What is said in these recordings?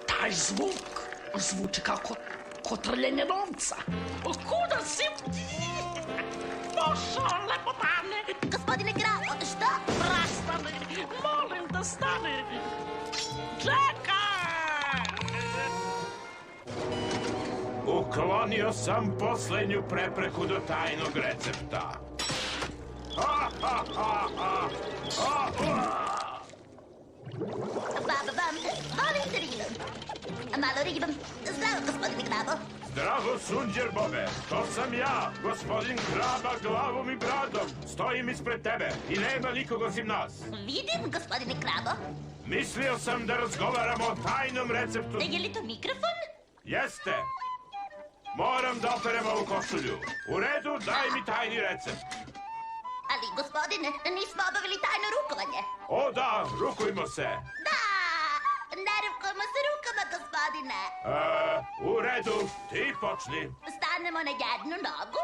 Taj zvuk zvuči kao kotrljenje novca. Kuda si? Pošao, lepotane! Gospodine Krabo, šta? Prestani, molim da stani. Čekaj! Uklonio sam poslednju prepreku do tajnog recepta. Bam, volite ribom. Malo ribom. Zdravo, gospodine Krabo. Zdravo, Sundjer Bobe. To sam ja, gospodin Kraba glavom i bradom. Stojim ispred tebe i nema nikog osim nas. Vidim, gospodine Krabo. Mislio sam da razgovaramo o tajnom receptu. Je li to mikrofon? Jeste. Moram da operem ovu košulju. U redu, daj mi tajni recept. Ali, gospodine, nismo obavili tajno rukovanje. O da, rukujmo se. Da, ne rukujemo se rukama, gospodine. U redu, ti počni. Stanemo na jednu nogu,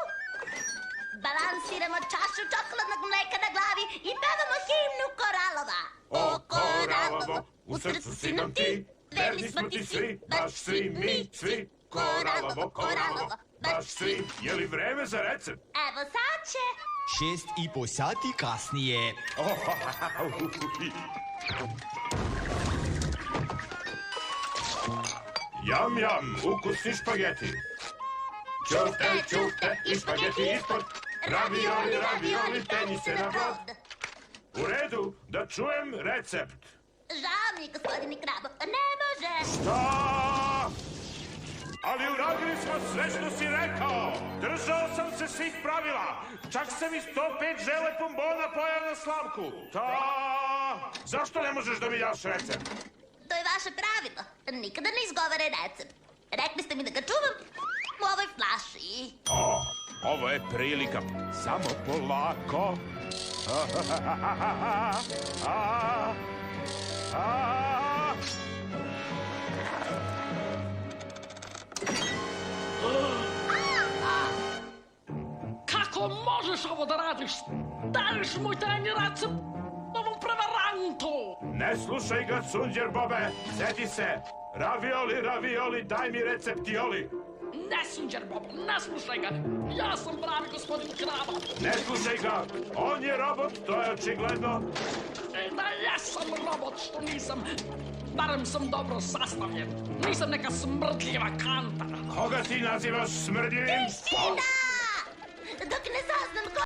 balansiramo čašu čokoladnog mleka na glavi i pevamo himnu Koralova. O, Koralovo, u srcu si nam ti, verni smo ti svi, baš svi, mi svi. Koralovo, Koralovo, baš svi. Je li vreme za recept? Evo sad će. 6,5 sati kasnije. Jam, jam, ukusni špageti. Ćufte, ćufte i špageti ispod. Ravioli, ravioli, penji se na brod. U redu, da čujem recept. Žao mi je, gospodine Krabo, ne može. Šta? Ali uradili smo sve što si rekao. Držao sam se svih pravila. Čak sam i 105 žele bombona pojao na slamku. Zašto ne možeš da mi daš recept? To je vaše pravilo. Nikada ne izgovore recept. Rekli ste mi da ga čuvam u ovoj flaši. Ovo je prilika. Samo polako. Kako možeš ovo da radiš? Daješ moj tajni recept ovom prevarantu! Ne slušaj ga, Sundjer Bobe. Sjeti se. Ravioli, ravioli, daj mi recept joli. Ne, Sundjer Bob, ne slušaj ga. Ja sam pravi gospodin Kraba. Ne slušaj ga. On je robot, to je očigledno. Da ja sam robot, što nisam. Barem sam dobro sastavljen. Nisam neka smrdljiva kanta. Koga ti nazivaš smrdljivim? Istina! Dok ne saznam ko